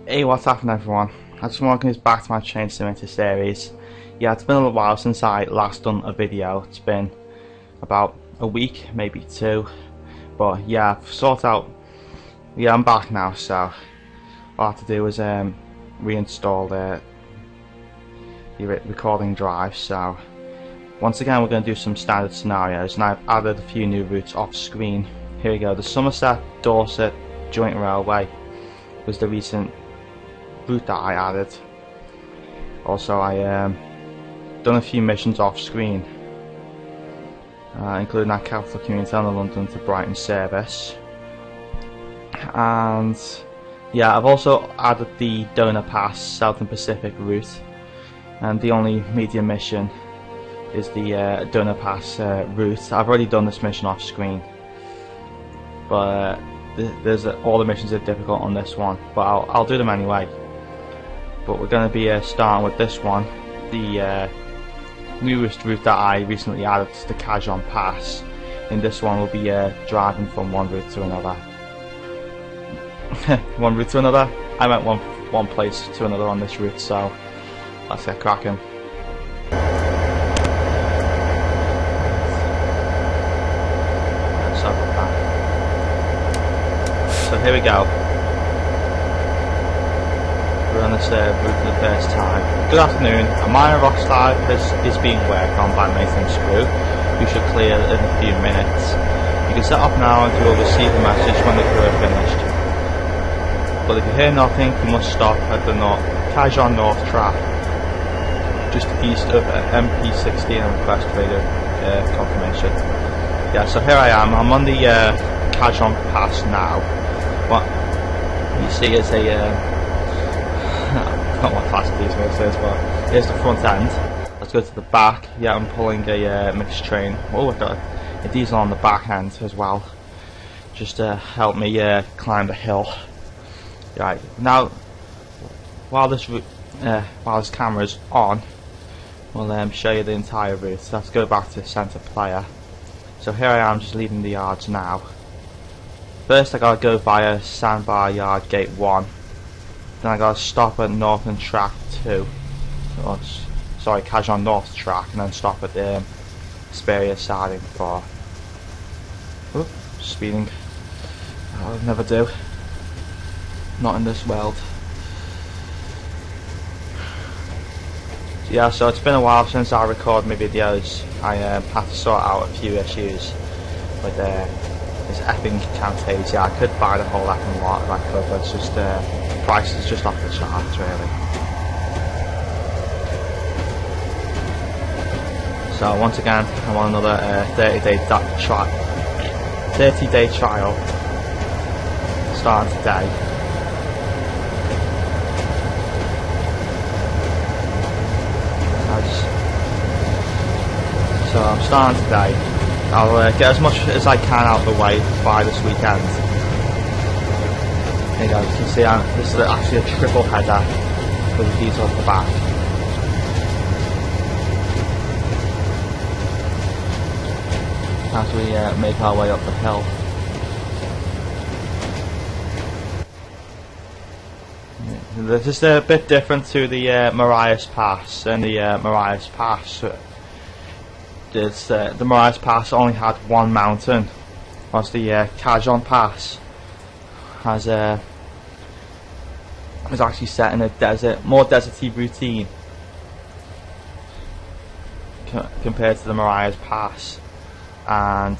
Hey, what's happening everyone? I just welcome you back to my Train Simulator series. Yeah, it's been a little while since I last done a video. It's been about a week, maybe two. But yeah, I've sorted out. Yeah, I'm back now, so all I have to do is reinstall the recording drive. So once again, we're going to do some standard scenarios, and I've added a few new routes off screen. Here we go. The Somerset Dorset Joint Railway was the recent route that I added. Also, I done a few missions off screen, including that capital commuter on the London to Brighton service. And yeah, I've also added the Cajon Pass Southern Pacific route, and the only medium mission is the Cajon Pass route. I've already done this mission off screen, but all the missions are difficult on this one, but I'll do them anyway. But we're going to be starting with this one, the newest route that I recently added to the Cajon Pass. In this one we'll be driving from one route to another. One route to another? I meant one place to another on this route, so let's get cracking. Sorry about that. So here we go. We're on this route for the first time. Good afternoon. A minor rock slide is being worked on by maintenance crew. You should clear in a few minutes. You can set off now and you will receive a message when the crew are finished. But if you hear nothing, you must stop at the Cajon North track, just east of MP16, and request radio confirmation. Yeah, so here I am. I'm on the Cajon Pass now. What you see is a I don't know what class these words is, but here's the front end. Let's go to the back. Yeah, I'm pulling a mixed train. Oh, I've got a diesel on the back end as well, just to help me climb the hill. Right, now while this camera's on, we'll show you the entire route. So let's go back to center player. So here I am, just leaving the yards now. First I gotta go via Sandbar Yard Gate 1. Then I gotta stop at Northern Track 2. Oh, sorry, Cajon North Track, and then stop at the Speria siding for speeding. I would never do. Not in this world. Yeah, so it's been a while since I recorded my videos. I had to sort out a few issues with this effing Camtasia. I could buy the whole effing lot if I could, but it's just price is just off the charts really. So once again, I'm on another 30-day trial starting today. So I'm starting today. I'll get as much as I can out of the way by this weekend. There you go, you can see this is actually a triple header with the diesel at the back. As we make our way up the hill. This is a bit different to the Marias Pass. And the Marias Pass, the Marias Pass only had one mountain, whilst the Cajon Pass is actually set in a more deserty routine compared to the Marias Pass. And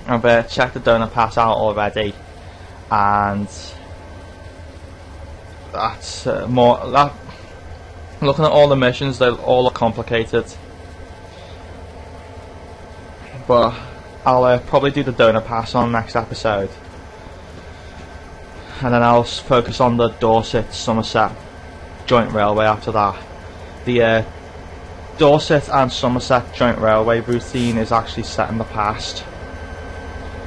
I've checked the Cajon Pass out already, and that's looking at all the missions, they all look complicated. But I'll probably do the Cajon Pass on the next episode, and then I'll focus on the Dorset Somerset Joint Railway after that. The Dorset and Somerset Joint Railway routine is actually set in the past.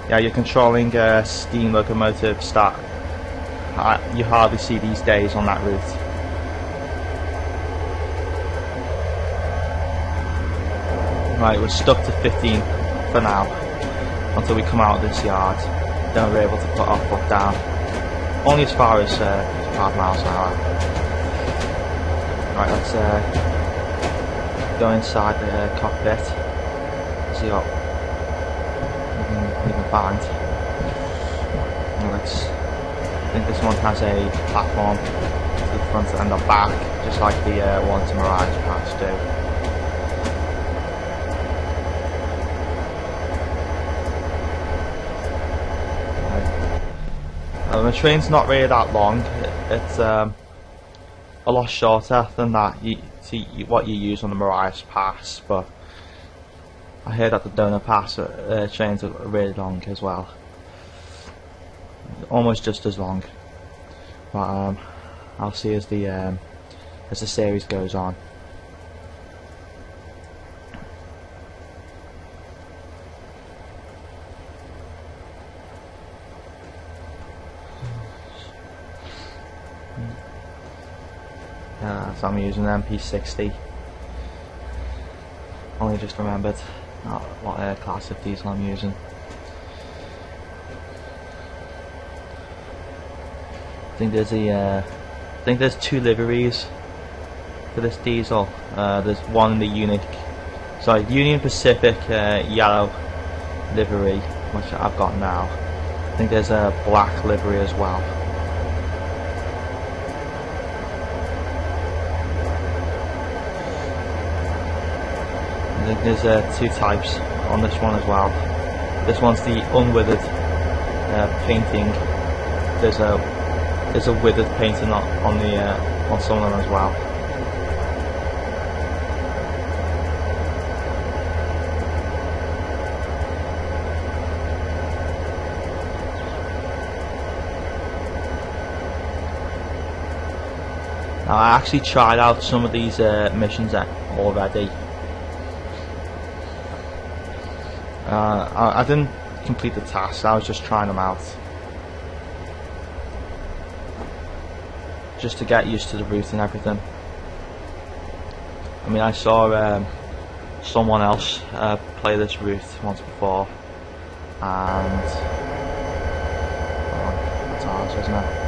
Yeah, you're controlling steam locomotives that you hardly see these days on that route. Right, we're stuck to 15 for now until we come out of this yard. Then we're able to put our foot down. only as far as 5 miles an hour. Right, let's go inside the cockpit, see what we can find. I think this one has a platform to the front and the back, just like the ones in Mirage Pass do. The train's not really that long. It's a lot shorter than that what you use on the Mirage Pass, but I heard that the Donor Pass trains are really long as well, almost just as long. But I'll see as the series goes on. So I'm using an MP60. Only just remembered what class of diesel I'm using. I think there's 2 liveries for this diesel. There's one in the Union Pacific yellow livery, which I've got now. I think there's a black livery as well. I think there's 2 types on this one as well. This one's the unwithered painting. There's a withered painting on some of them as well. Now I actually tried out some of these missions already. I didn't complete the task, I was just trying them out, just to get used to the route and everything. I mean, I saw someone else play this route once before, and that's ours, isn't it?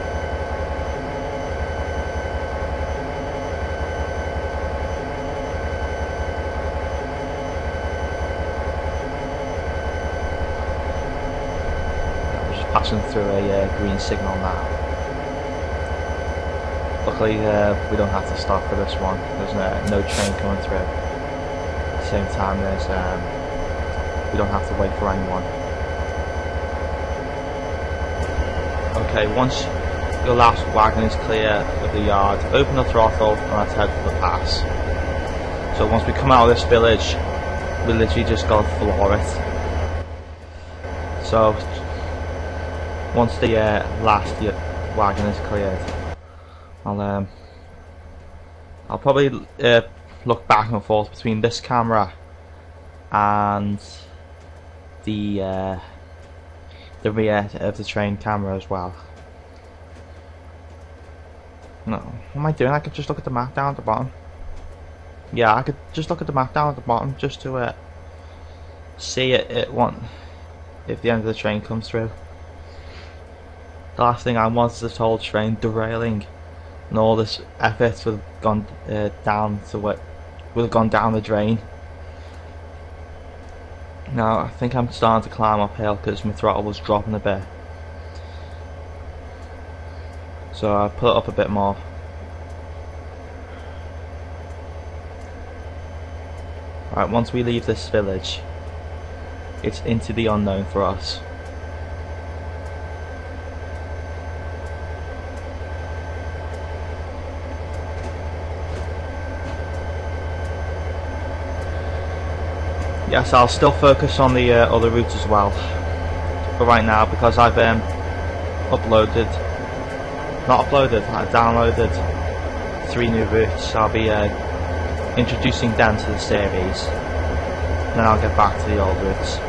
Passing through a green signal now. Luckily we don't have to stop for this one. There's no train coming through. At the same time we don't have to wait for anyone. Okay, once your last wagon is clear of the yard, open the throttle and let's head for the pass. So once we come out of this village, we literally just got to floor it. So once the last wagon is cleared, I'll probably look back and forth between this camera and the rear of the train camera as well. No, what am I doing? I could just look at the map down at the bottom. Yeah, I could just look at the map down at the bottom just to see if the end of the train comes through. The last thing I want is this whole train derailing, and all this effort would have gone down the drain. Now I think I'm starting to climb uphill because my throttle was dropping a bit, so I put it up a bit more. Right, once we leave this village, it's into the unknown for us. Yes, I'll still focus on the other routes as well, but right now, because I've I downloaded 3 new routes, I'll be introducing them to the series, then I'll get back to the old routes.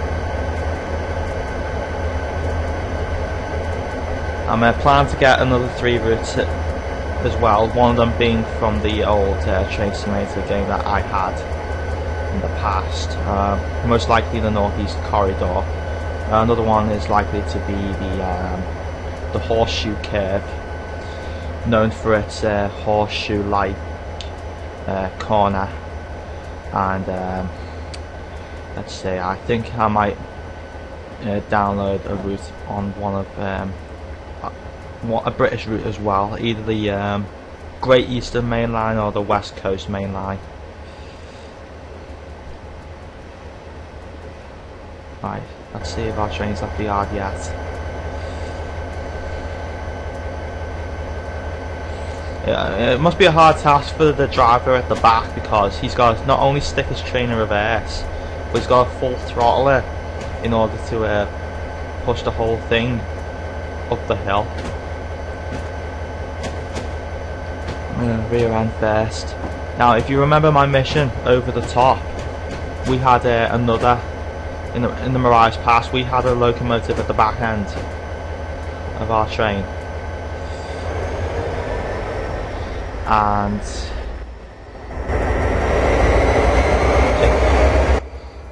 I'm planning to get another 3 routes as well, one of them being from the old Train Simulator game that I had in the past, most likely the Northeast Corridor. Another one is likely to be the horseshoe curve, known for its horseshoe-like corner. And let's see, I think I might download a route on one of a British route as well, either the Great Eastern Main Line or the West Coast Main Line. Right, let's see if our train's left the yard yet. Yeah, it must be a hard task for the driver at the back, because he's got to not only stick his train in reverse, but he's got to full throttle it in order to push the whole thing up the hill. I'm going to rear end first. Now, if you remember my mission over the top, we had another in the Mirage Pass. We had a locomotive at the back end of our train, and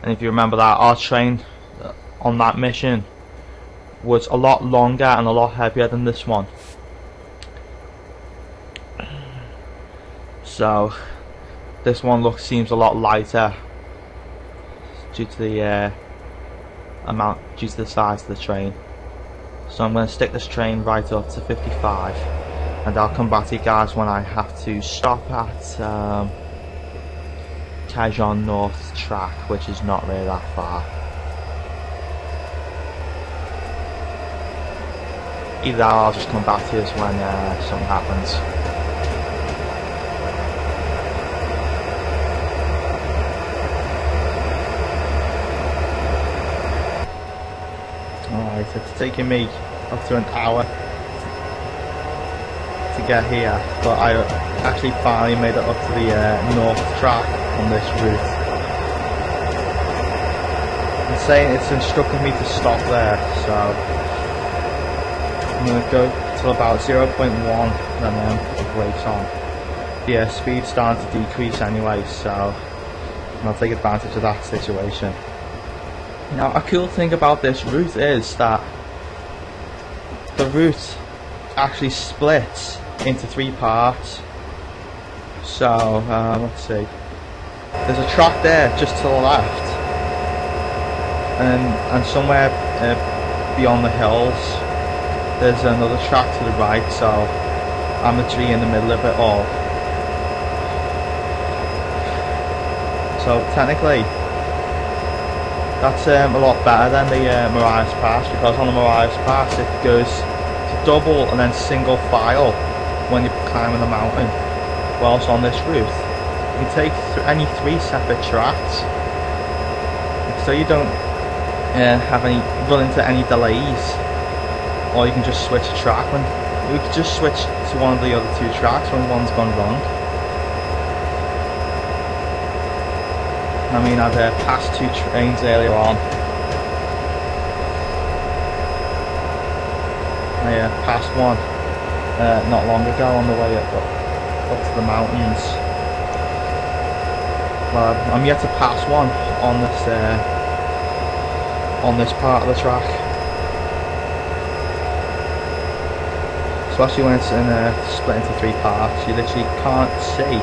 if you remember that, our train on that mission was a lot longer and a lot heavier than this one. So this one seems a lot lighter due to the due to the size of the train. So I'm going to stick this train right up to 55, and I'll come back to you guys when I have to stop at Cajon North track, which is not really that far. Either that, or I'll just come back to this when something happens. Alright, it's taking me up to an hour to get here, but I actually finally made it up to the north track on this route. It's saying it's instructed me to stop there, so I'm going to go to about 0.1 and then put the brakes on. Yeah, speed's starting to decrease anyway, so I'll take advantage of that situation. Now, a cool thing about this route is that the route actually splits into 3 parts. So let's see, there's a track there just to the left, and somewhere beyond the hills there's another track to the right, so I'm literally in the middle of it all. So technically that's a lot better than the Mirage Pass, because on the Mirage Pass it goes to double and then single file when you're climbing the mountain, whilst on this route you can take any 3 separate tracks, so you don't run into any delays, or you can just switch a track when you can just switch to one of the other 2 tracks when one's gone wrong. I mean, I've passed 2 trains earlier on. I passed one not long ago on the way up to the mountains. Well, I'm yet to pass one on this part of the track, especially when it's split into 3 parts. You literally can't see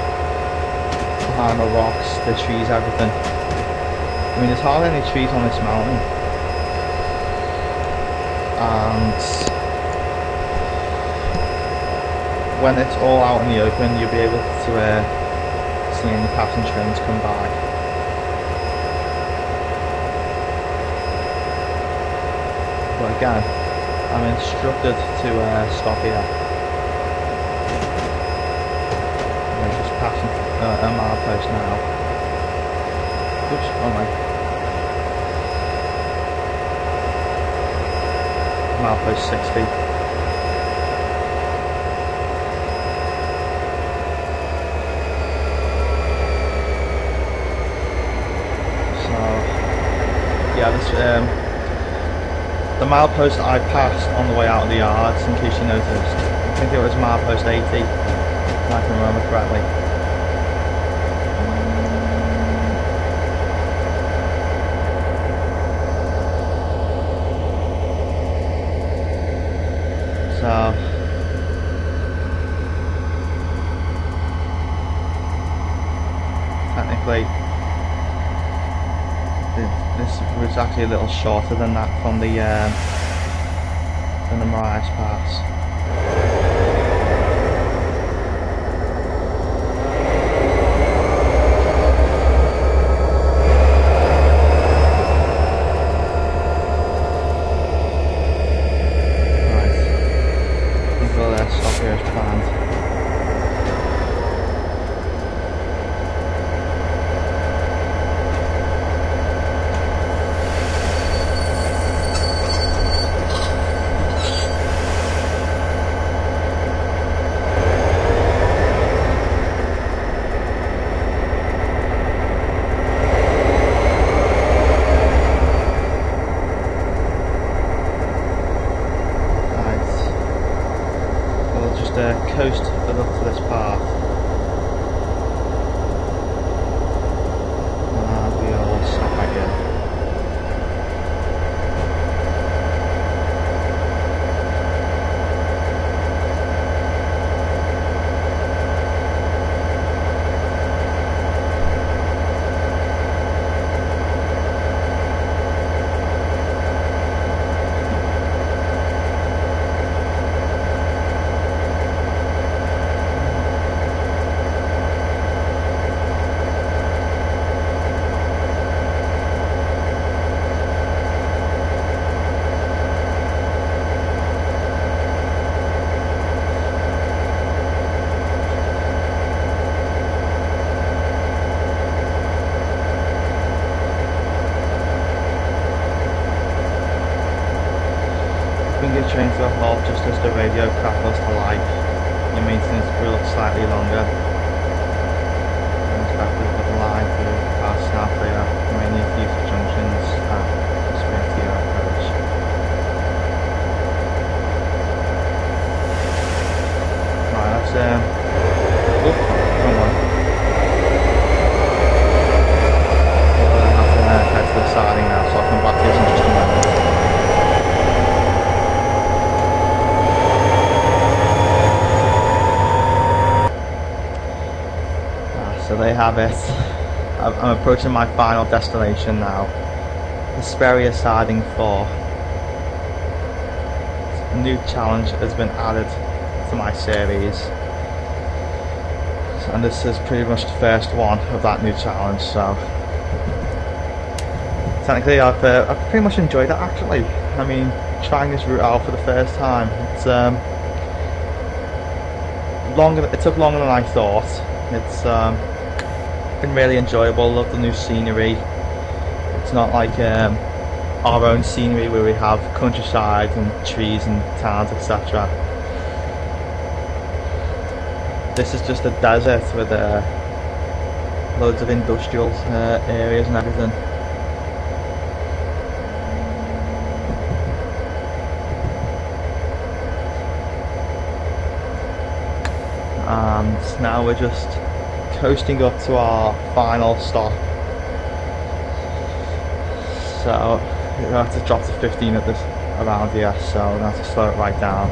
behind the rocks, the trees, everything. I mean, there's hardly any trees on this mountain, and when it's all out in the open, you'll be able to see any passing trains come by. But again, I'm instructed to stop here. I'm just passing a milepost now. Oops, wrong way. Milepost 60. So yeah, this the milepost I passed on the way out of the yards, in case you noticed. I think it was milepost 80, if I can remember correctly. basically this route's actually a little shorter than that from the Marias Pass. Coast up to this path, and we will stop back in. Bring your train to a halt just as the radio crackles to life. Your maintenance will look slightly longer. Inspectors of the line to pass now clear. You may need to use the junctions at the Springfield approach. Right, let's wrong one. I have to head to the siding now, so I'll come back to this in just a moment. So there you have it. I'm approaching my final destination now. Hesperia Siding 4. A new challenge has been added to my series. And this is pretty much the first one of that new challenge, so technically I've pretty much enjoyed it actually. I mean, trying this route out for the first time. It's it took longer than I thought. It's been really enjoyable. Love the new scenery. It's not like our own scenery where we have countryside and trees and towns, etc. This is just a desert with loads of industrial areas and everything. And now we're just coasting up to our final stop. So we have to drop to 15 at this around here, so we're going to have to slow it right down.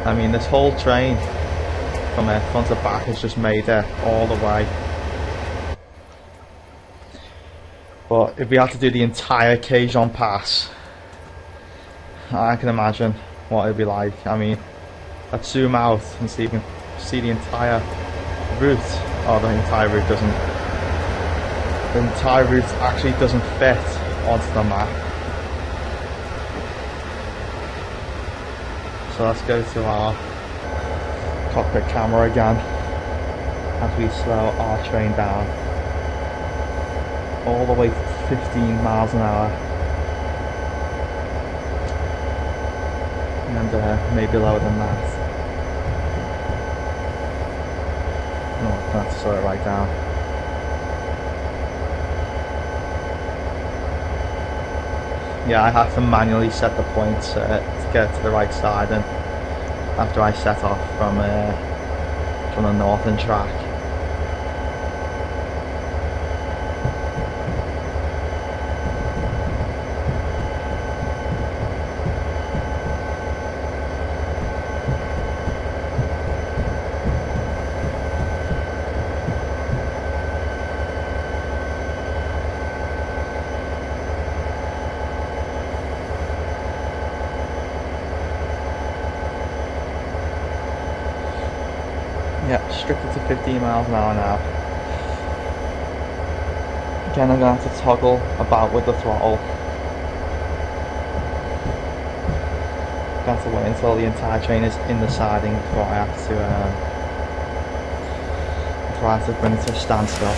I mean, this whole train from front to back has just made it all the way. But if we had to do the entire Cajon Pass, I can imagine what it'd be like. I mean, let's zoom out and see if we can see the entire route. Oh, the entire route doesn't. The entire route actually doesn't fit onto the map. So let's go to our cockpit camera again as we slow our train down all the way to 15 miles an hour. And maybe lower than that. Oh, I have to slow it right down. Yeah, I have to manually set the points to get to the right side, and after I set off from the northern track. Yeah, restricted to 15 miles an hour now. Again, I'm going to have to toggle about with the throttle. I'm going to have to wait until the entire train is in the siding before I have to bring it to a standstill.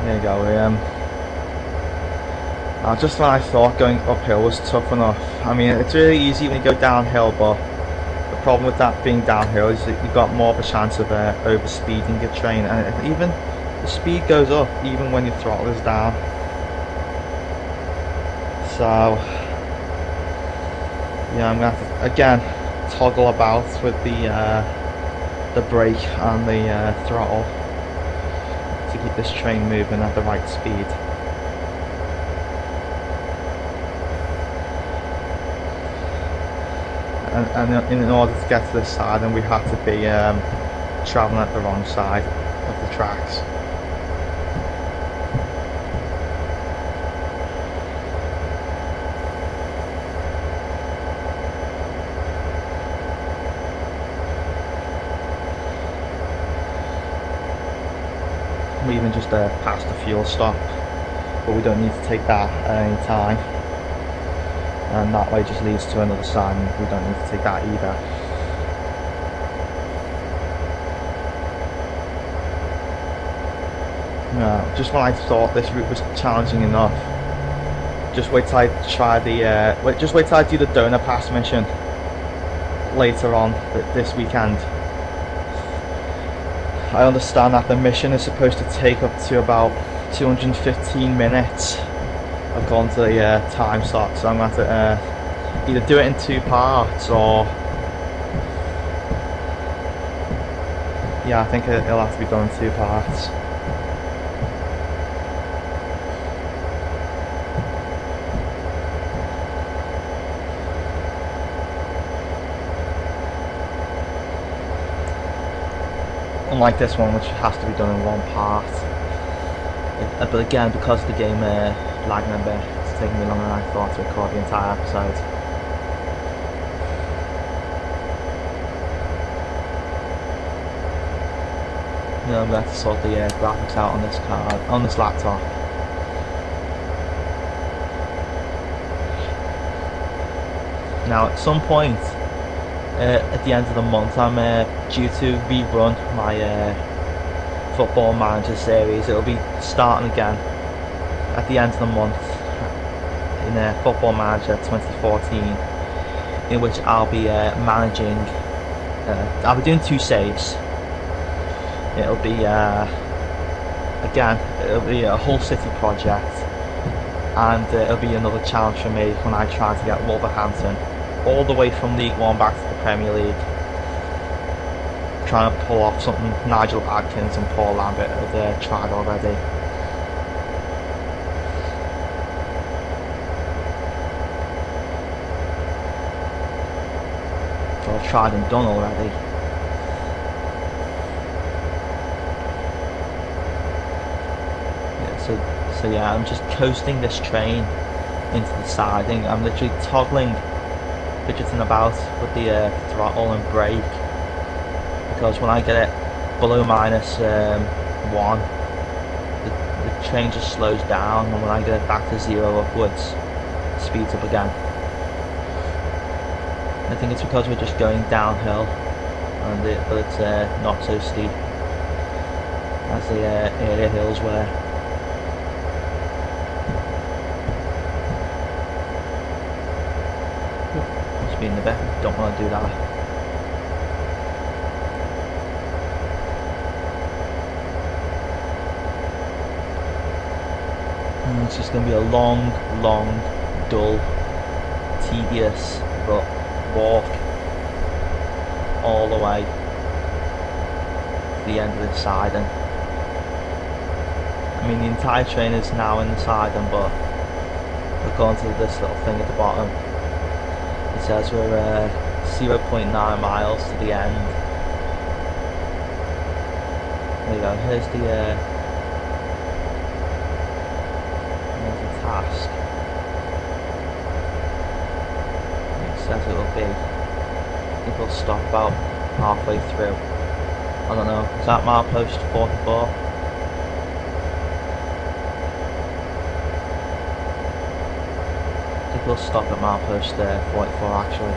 There you go. Just when I thought going uphill was tough enough. I mean, it's really easy when you go downhill, but the problem with that being downhill is that you've got more of a chance of overspeeding your train, and even the speed goes up even when your throttle is down. So yeah, I'm gonna have to again toggle about with the brake and the throttle to keep this train moving at the right speed. And in order to get to this side, and we have to be travelling at the wrong side of the tracks. We even just passed the fuel stop, but we don't need to take that at any time. And that way just leads to another sign, we don't need to take that either. No, just when I thought this route was challenging enough, just wait till I try the just wait till I do the Cajon Pass mission later on this weekend. I understand that the mission is supposed to take up to about 215 minutes according to the time slot, so I'm going to have to either do it in 2 parts, or yeah, I think it'll have to be done in 2 parts. Unlike this one, which has to be done in 1 part. But again, because the game lagging a bit, it's taking me longer than I thought to record the entire episode. You know, I'm going to have to sort the graphics out on this card, on this laptop. Now, at some point at the end of the month, I'm due to rerun my Football Manager series. It'll be starting again at the end of the month in Football Manager 2014, in which I'll be managing. I'll be doing 2 saves. It'll be again, it'll be a whole city project, and it'll be another challenge for me when I try to get Wolverhampton all the way from League One back to the Premier League. Trying to pull off something Nigel Adkins and Paul Lambert have tried already. Or tried and done already. Yeah, so yeah, I'm just coasting this train into the siding. I'm literally fidgeting about with the throttle and brake, because when I get it below -1, the train just slows down, and when I get it back to 0 upwards, it speeds up again. I think it's because we're just going downhill, but it's not so steep as the earlier hills were. Speeding a bit, don't want to do that. It's just going to be a long, dull, tedious walk all the way to the end of this siding. I mean, the entire train is now in the siding, but according to this little thing at the bottom, it says we're 0.9 miles to the end. There you go, here's the task. It says it will be. I think it'll stop about halfway through. I don't know, is that milepost 44? I think we'll stop at milepost 44 actually.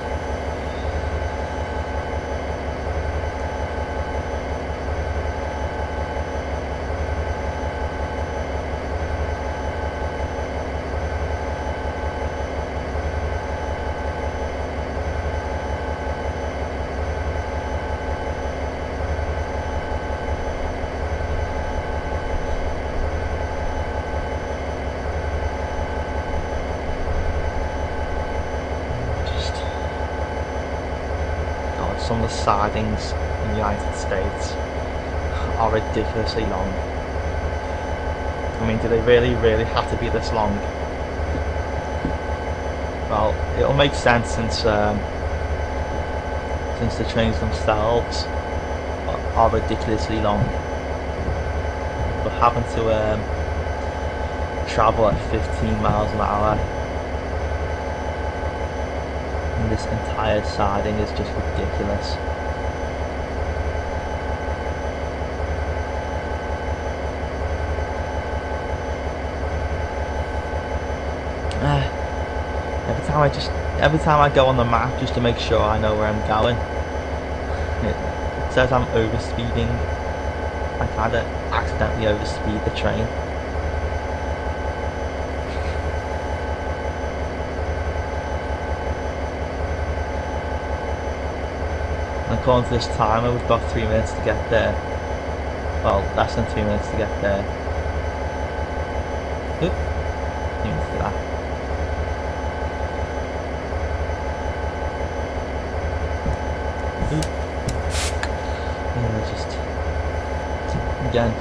Some of the sidings in the United States are ridiculously long. I mean, do they really have to be this long? Well, it'll make sense since the trains themselves are ridiculously long. But having to travel at 15 miles an hour. This entire siding is just ridiculous. Every time I go on the map just to make sure I know where I'm going, it says I'm overspeeding. I kind of accidentally overspeed the train. And according to this timer, we've got 3 minutes to get there. Well, less than 3 minutes to get there. Oop, didn't mean to do that. Oop. Yeah, just again,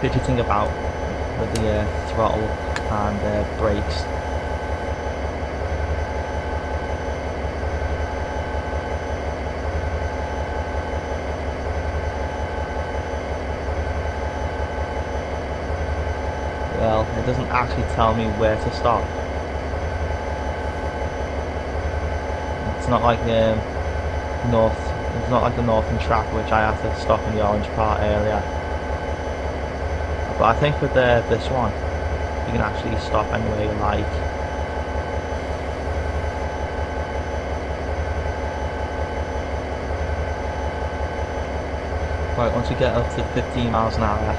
fidgeting about with the throttle and brakes. Well, it doesn't actually tell me where to stop. It's not like It's not like the northern track, which I had to stop in the orange part earlier. But I think with this one, you can actually stop anywhere you like. Right, once we get up to 15 miles an hour,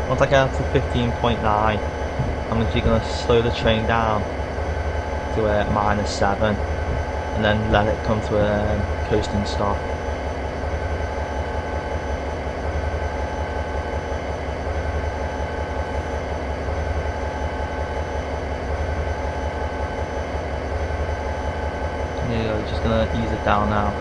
once I get up to 15.9, I'm actually going to slow the train down to -7, and then let it come to a coasting stop. There you go, just going to ease it down now.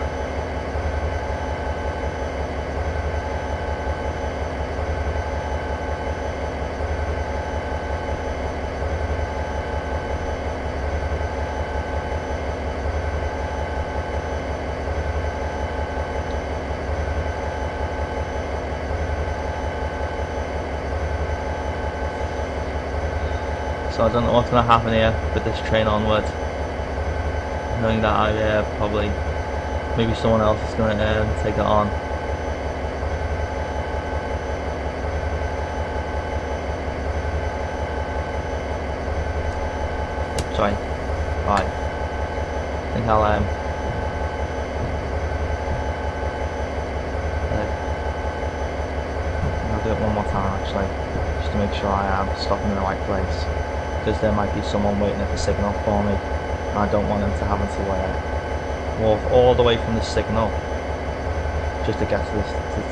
So I don't know what's going to happen here with this train onward, knowing that I probably, maybe someone else is going to take it on. Sorry, right, I think I'll do it one more time actually, just to make sure I am stopping in the right place. Because there might be someone waiting at the signal for me, and I don't want them to having to walk all the way from the signal just to get to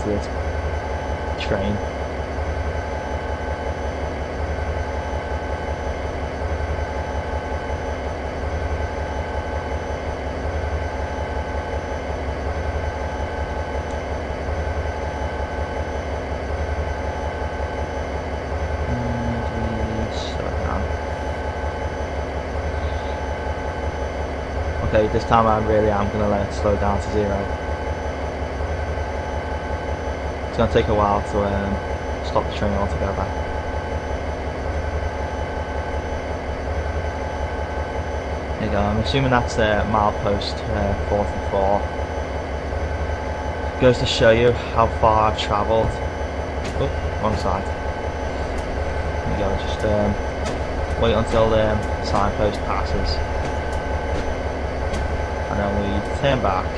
this train. Okay, this time I really am going to let it slow down to 0. It's going to take a while to stop the train altogether. There you go, I'm assuming that's milepost 44. Goes to show you how far I've travelled. Oh, wrong side. There you go, just wait until the signpost passes. And then we turn back.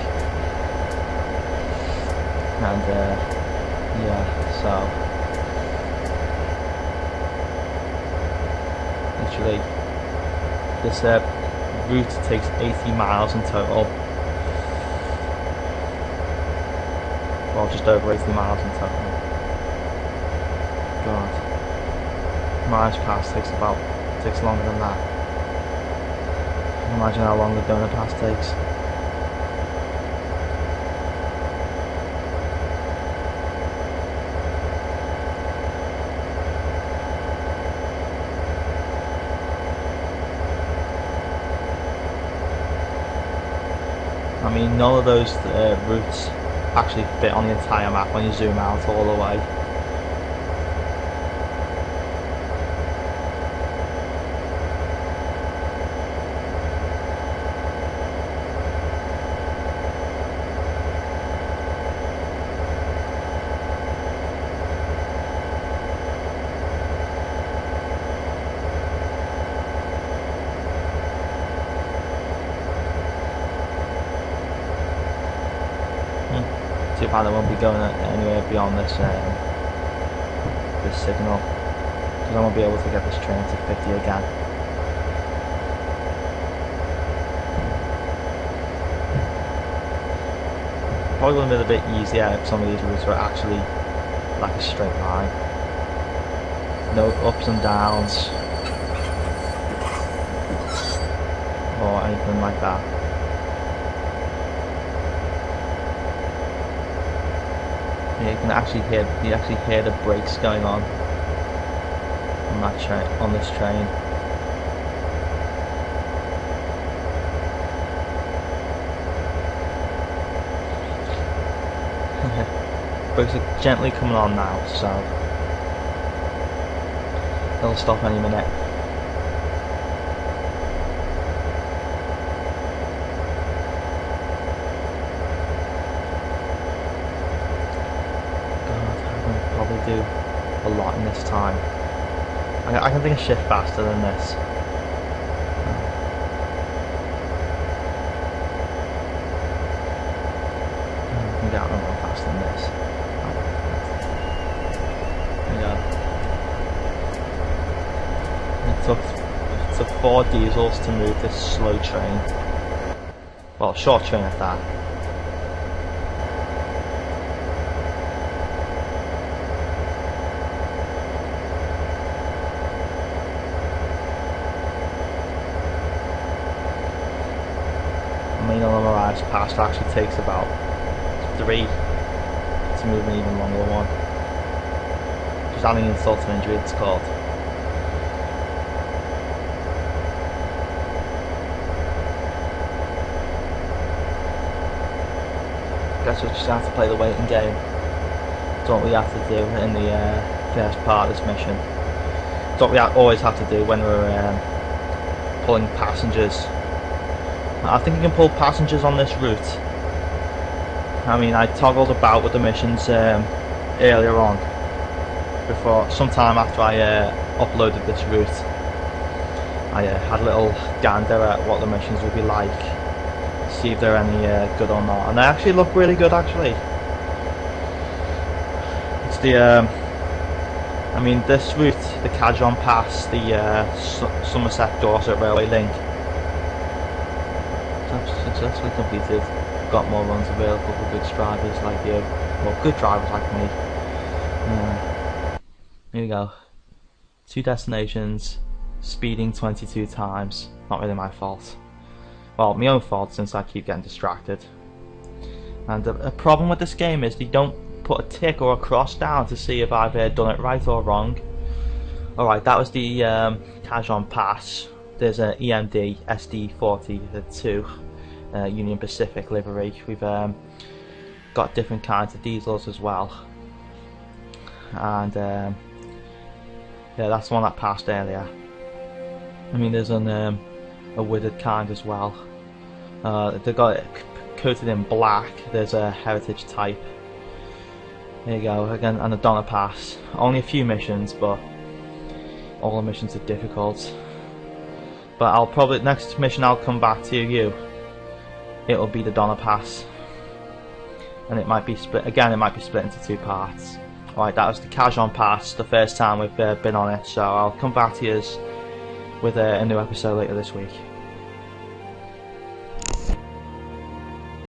And yeah, so literally this route takes 80 miles in total. Well, just over 80 miles in total. God. Miles Pass takes longer than that. Imagine how long the Donut Pass takes. I mean, none of those routes actually fit on the entire map when you zoom out all the way. Too bad I won't be going anywhere beyond this this signal, because I won't be able to get this train to 50 again. Probably would have been a bit easier if some of these routes were actually like a straight line. No ups and downs or anything like that. Yeah, you can actually hear the brakes going on that train, on this train. Brakes are gently coming on now, so they'll stop any minute. Do a lot in this time. I can think a shift faster than this. I can get out a lot faster than this. There you go. It took 4 diesels to move this slow train. Well, short train at that. On the Mirage Pass actually takes about 3 to move an even longer one. Just adding insult to injury, it's called. Guess we just have to play the waiting game. It's what we have to do in the first part of this mission. It's what we always have to do when we're pulling passengers. I think you can pull passengers on this route. I mean, I toggled about with the missions earlier on, sometime after I uploaded this route. I had a little gander at what the missions would be like, see if they're any good or not, and they actually look really good actually. It's the, I mean, this route, the Cajon Pass, the Somerset Dorset Railway Link, successfully completed. Got more runs available for good drivers like you. Well, good drivers like me. Here we go. 2 destinations, speeding 22 times. Not really my fault. Well, my own fault since I keep getting distracted. And a problem with this game is they don't put a tick or a cross down to see if I've done it right or wrong. Alright, that was the Cajon Pass. There's an EMD SD40-2. Union Pacific livery. We've got different kinds of diesels as well, and yeah, that's the one that passed earlier. I mean, there's a wooded kind as well. They've got it coated in black. There's a heritage type. There you go, again, and the Cajon Pass. Only a few missions, but all the missions are difficult. But I'll probably, next mission I'll come back to you, it'll be the Cajon Pass. And it might be split, again it might be split into 2 parts. Alright, that was the Cajon Pass, the first time we've been on it, so I'll come back to you with a new episode later this week.